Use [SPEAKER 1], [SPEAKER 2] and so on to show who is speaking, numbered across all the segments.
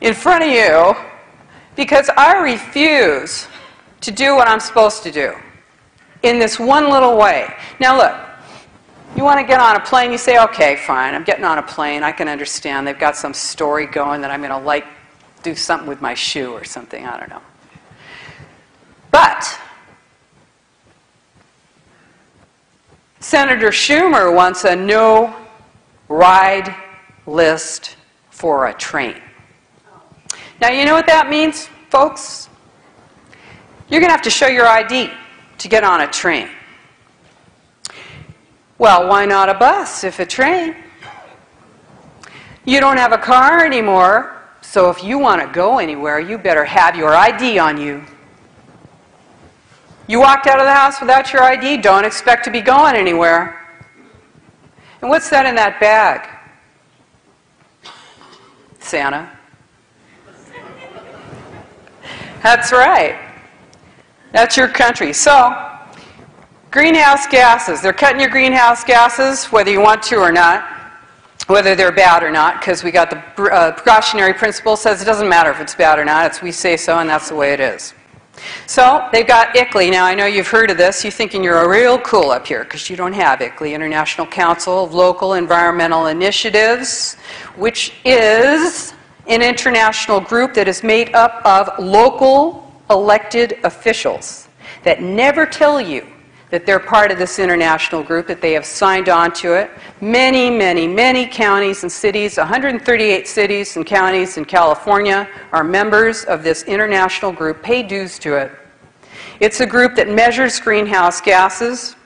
[SPEAKER 1] in front of you because I refuse to do what I'm supposed to do in this one little way. Now look, you want to get on a plane, you say, okay, fine, I'm getting on a plane, I can understand. They've got some story going that I'm going to do something with my shoe or something, I don't know. But Senator Schumer wants a no-ride list for a train. Now, you know what that means, folks? You're going to have to show your ID to get on a train. Well, why not a bus if a train? You don't have a car anymore, so if you want to go anywhere, you better have your ID on you. You walked out of the house without your ID, don't expect to be going anywhere. And what's that in that bag? Santa. That's right. That's your country. So, greenhouse gases. They're cutting your greenhouse gases, whether you want to or not, whether they're bad or not, because we got the precautionary principle says it doesn't matter if it's bad or not. It's we say so, and that's the way it is. So they've got ICLEI. Now, I know you've heard of this. You're thinking you're real cool up here because you don't have ICLEI, International Council of Local Environmental Initiatives, which is an international group that is made up of local elected officials that never tell you that they're part of this international group, that they have signed on to it. Many, many, many counties and cities, 138 cities and counties in California are members of this international group, pay dues to it. It's a group that measures greenhouse gases,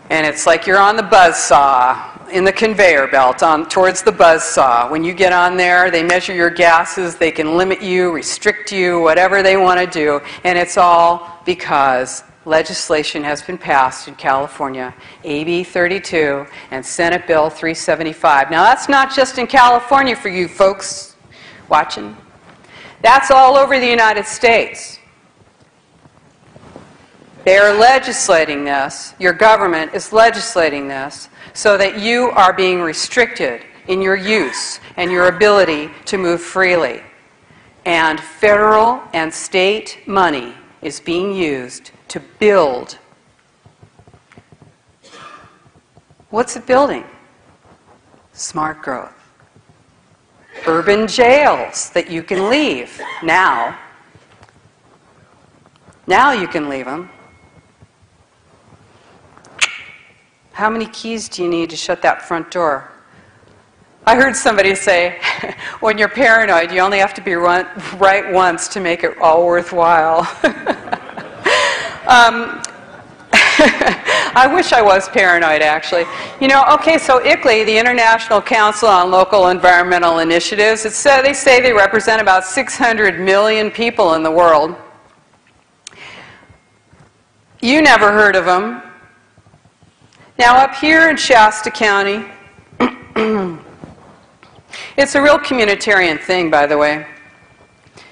[SPEAKER 1] and it's like you're on the buzzsaw in the conveyor belt towards the buzzsaw. When you get on there, they measure your gases, they can limit you, restrict you, whatever they want to do, and it's all because legislation has been passed in California, AB 32 and Senate Bill 375. Now that's not just in California for you folks watching. That's all over the United States. They are legislating this, your government is legislating this, so that you are being restricted in your use and your ability to move freely. And federal and state money is being used to build. What's it building? Smart growth. Urban jails that you can leave now. Now you can leave them. How many keys do you need to shut that front door? I heard somebody say, when you're paranoid, you only have to be right once to make it all worthwhile. I wish I was paranoid, actually. You know, okay, so ICLEI, the International Council on Local Environmental Initiatives, they say they represent about 600 million people in the world. You never heard of them. Now, up here in Shasta County, it's a real communitarian thing, by the way.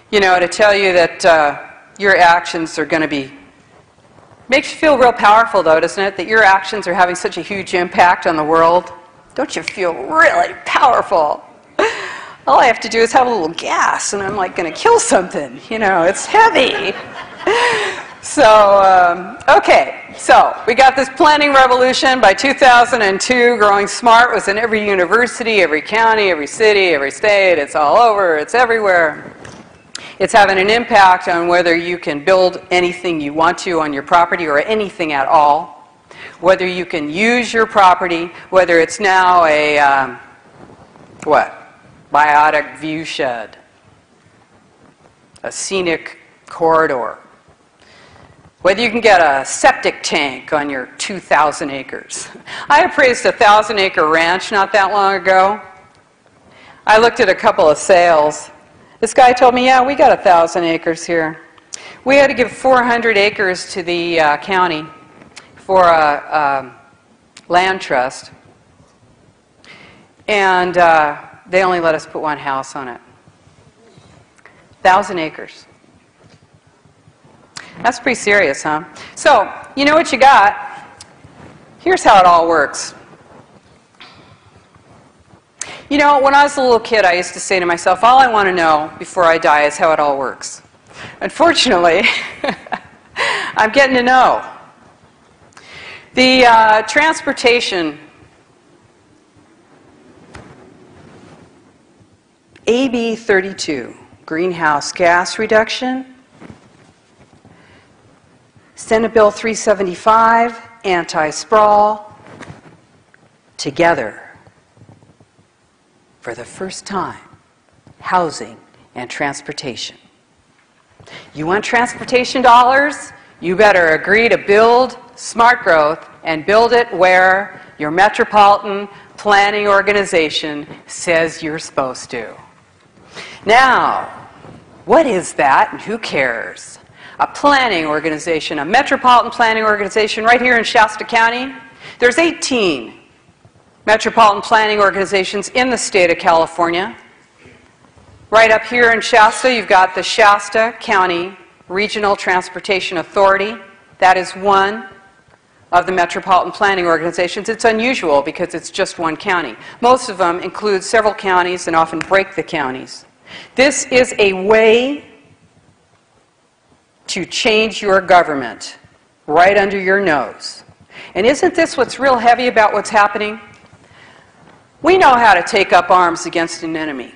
[SPEAKER 1] You know, to tell you that your actions are going to be... Makes you feel real powerful, though, doesn't it? That your actions are having such a huge impact on the world. Don't you feel really powerful? All I have to do is have a little gas, and I'm like going to kill something. You know, it's heavy. So, okay, so we got this planning revolution. By 2002, Growing Smart was in every university, every county, every city, every state. It's all over. It's everywhere. It's having an impact on whether you can build anything you want to on your property or anything at all. Whether you can use your property, whether it's now a, biotic view shed, a scenic corridor. Whether you can get a septic tank on your 2,000 acres. I appraised a 1,000-acre ranch not that long ago. I looked at a couple of sales. This guy told me, yeah, we got 1,000 acres here. We had to give 400 acres to the county for a land trust. And they only let us put one house on it. 1,000 acres. That's pretty serious, huh? So, you know what you got? Here's how it all works. You know, when I was a little kid, I used to say to myself, all I want to know before I die is how it all works. Unfortunately, I'm getting to know. The transportation, AB 32, greenhouse gas reduction. Senate Bill 375, anti-sprawl. Together, for the first time, housing and transportation. You want transportation dollars? You better agree to build smart growth and build it where your metropolitan planning organization says you're supposed to. Now, what is that and who cares? A planning organization, a metropolitan planning organization right here in Shasta County. There's 18 metropolitan planning organizations in the state of California. Right up here in Shasta, you've got the Shasta County Regional Transportation Authority. That is one of the metropolitan planning organizations. It's unusual because it's just one county. Most of them include several counties and often break the counties. This is a way to change your government right under your nose. And isn't this what's real heavy about what's happening? We know how to take up arms against an enemy.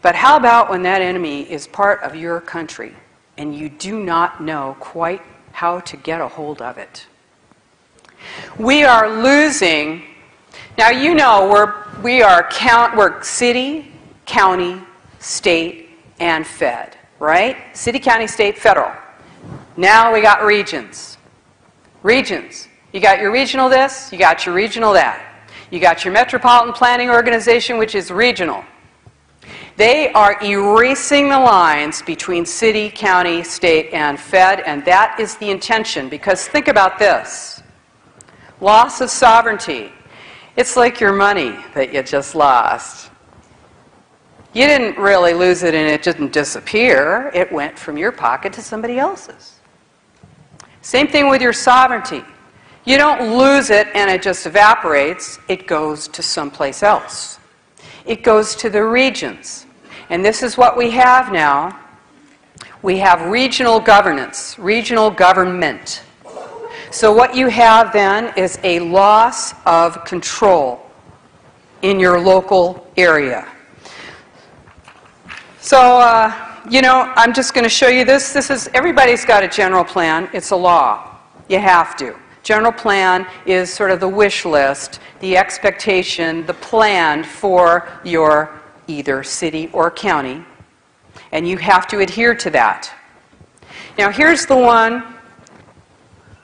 [SPEAKER 1] But how about when that enemy is part of your country and you do not know quite how to get a hold of it? We are losing. Now you know we're city, county, state, and fed, right? City, county, state, federal. Now we got regions. Regions. You got your regional this, you got your regional that. You got your metropolitan planning organization, which is regional. They are erasing the lines between city, county, state, and fed, and that is the intention. Because think about this. Loss of sovereignty. It's like your money that you just lost. You didn't really lose it and it didn't disappear. It went from your pocket to somebody else's. Same thing with your sovereignty. You don't lose it and it just evaporates. It goes to someplace else. It goes to the regions. And this is what we have now. We have regional governance, regional government. So what you have then is a loss of control in your local area. So, you know, I'm just going to show you this. Everybody's got a general plan. It's a law. You have to. General plan is sort of the wish list, the expectation, the plan for your either city or county, and you have to adhere to that. Now here's the one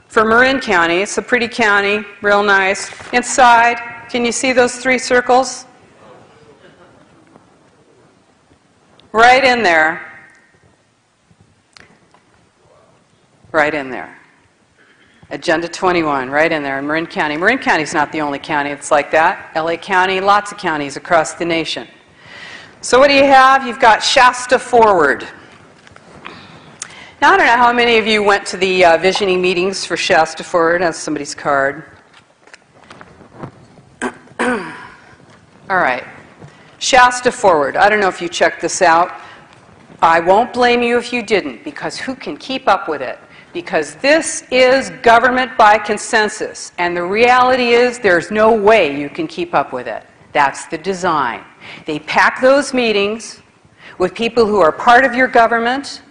[SPEAKER 1] for Marin County. It's a pretty county, real nice. Inside, can you see those 3 circles? Right in there. Right in there. Agenda 21, right in there in Marin County. Marin County's not the only county that's like that. LA County, lots of counties across the nation. So what do you have? You've got Shasta Forward. Now I don't know how many of you went to the visioning meetings for Shasta Forward. That's somebody's card. All right. Shasta Forward. I don't know if you checked this out. I won't blame you if you didn't, because who can keep up with it? Because this is government by consensus, and the reality is there's no way you can keep up with it. That's the design. They pack those meetings with people who are part of your government,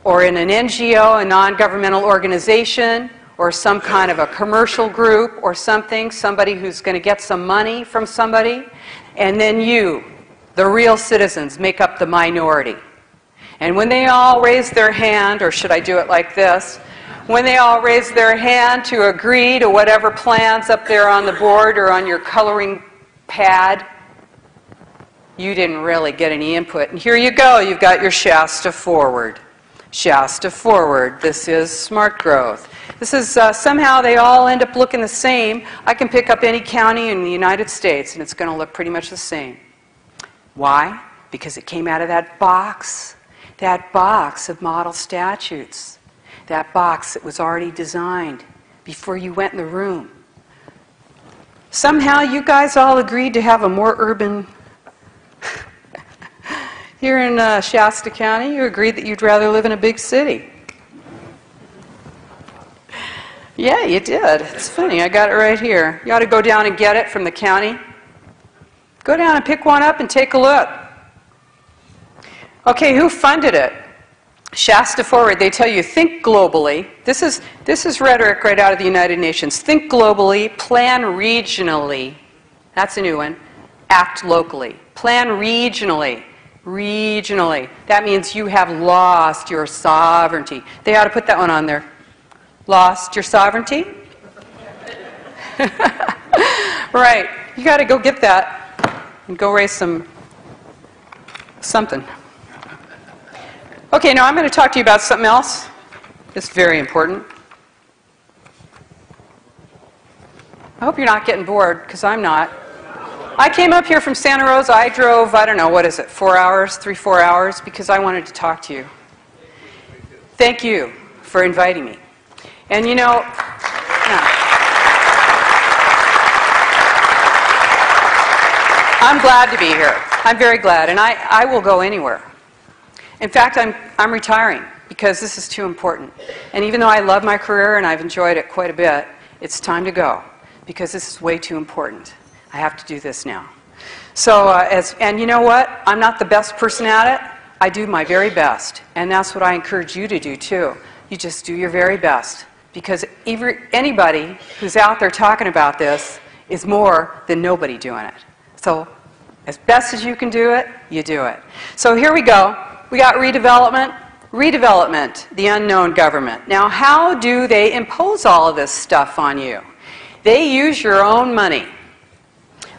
[SPEAKER 1] or in an NGO, a non-governmental organization, or some kind of a commercial group or something, somebody who's going to get some money from somebody, and then you, the real citizens, make up the minority. And when they all raise their hand, or should I do it like this? When they all raise their hand to agree to whatever plans up there on the board or on your coloring pad, you didn't really get any input. And here you go, you've got your Shasta Forward. Shasta Forward. This is smart growth. This is, somehow they all end up looking the same. I can pick up any county in the United States and it's going to look pretty much the same. Why? Because it came out of that box of model statutes, that box that was already designed before you went in the room. Somehow you guys all agreed to have a more urban... Here in Shasta County, you agreed that you'd rather live in a big city. Yeah, you did. It's funny. I got it right here. You ought to go down and get it from the county. Go down and pick one up and take a look. Okay, who funded it? Shasta Forward. They tell you, think globally. This is rhetoric right out of the United Nations. Think globally, plan regionally. That's a new one. Act locally. Plan regionally. Regionally. That means you have lost your sovereignty. They ought to put that one on there. Lost your sovereignty? Right. You got to go get that and go raise something. Okay, now I'm going to talk to you about something else. It's very important. I hope you're not getting bored, because I'm not. I came up here from Santa Rosa. I drove, I don't know, what is it, 4 hours, 4 hours, because I wanted to talk to you. Thank you for inviting me. And you know, I'm glad to be here. I'm very glad, and I will go anywhere. In fact, I'm retiring because this is too important. And even though I love my career and I've enjoyed it quite a bit, it's time to go because this is way too important. I have to do this now. So, and you know what? I'm not the best person at it. I do my very best, and that's what I encourage you to do too. You just do your very best, because anybody who's out there talking about this is more than nobody doing it. So, as best as you can do it, you do it. So here we go. We got redevelopment. Redevelopment, the unknown government. Now, how do they impose all of this stuff on you? They use your own money.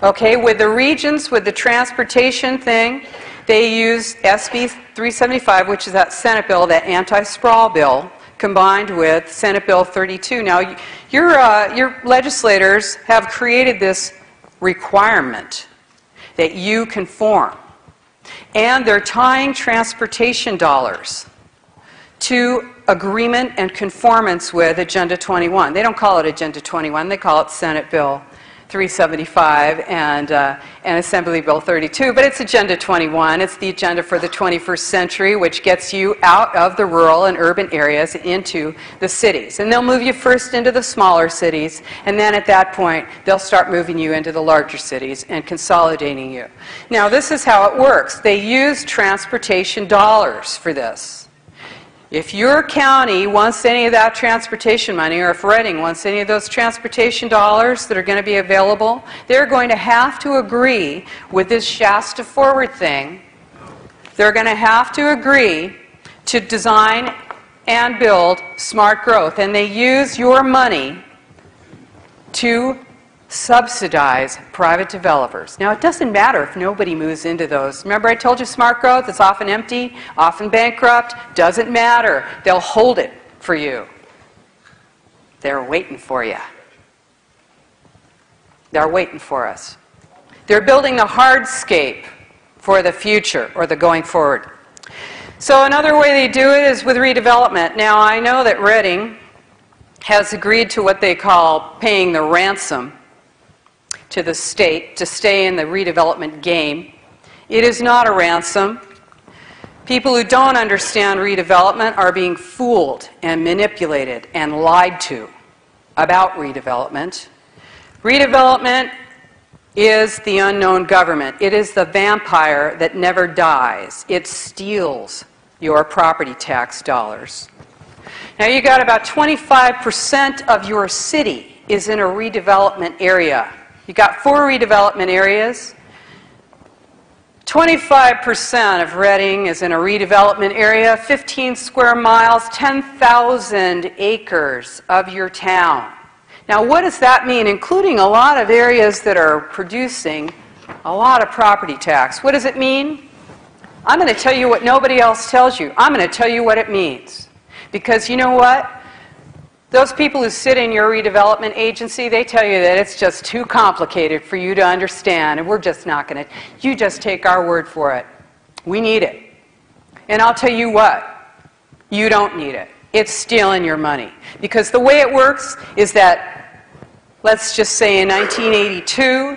[SPEAKER 1] Okay, with the regions, with the transportation thing, they use SB 375, which is that Senate bill, that anti-sprawl bill, combined with Senate Bill 32. Now, your legislators have created this requirement that you conform. And they're tying transportation dollars to agreement and conformance with Agenda 21. They don't call it Agenda 21, they call it Senate Bill 375 and Assembly Bill 32, but it's Agenda 21. It's the agenda for the 21st century, which gets you out of the rural and urban areas into the cities. And they'll move you first into the smaller cities, and then at that point, they'll start moving you into the larger cities and consolidating you. Now, this is how it works. They use transportation dollars for this. If your county wants any of that transportation money, or if Reading wants any of those transportation dollars that are going to be available, they're going to have to agree with this Shasta Forward thing. They're going to have to agree to design and build smart growth. And they use your money to subsidize private developers. Now, it doesn't matter if nobody moves into those. Remember I told you smart growth is often empty, often bankrupt. Doesn't matter. They'll hold it for you. They're waiting for you. They're waiting for us. They're building the hardscape for the future, or the going forward. So another way they do it is with redevelopment. Now, I know that Reading has agreed to what they call paying the ransom to the state to stay in the redevelopment game. It is not a ransom. People who don't understand redevelopment are being fooled and manipulated and lied to about redevelopment. Redevelopment is the unknown government. It is the vampire that never dies. It steals your property tax dollars. Now, you got about 25% of your city is in a redevelopment area. You got 4 redevelopment areas. 25% of Reading is in a redevelopment area, 15 square miles, 10,000 acres of your town. Now, what does that mean? Including a lot of areas that are producing a lot of property tax. What does it mean? I'm going to tell you what nobody else tells you. I'm going to tell you what it means. Because you know what? Those people who sit in your redevelopment agency, they tell you that it's just too complicated for you to understand, and we're just not going to. You just take our word for it. We need it. And I'll tell you what, you don't need it. It's stealing your money. Because the way it works is that, let's just say in 1982.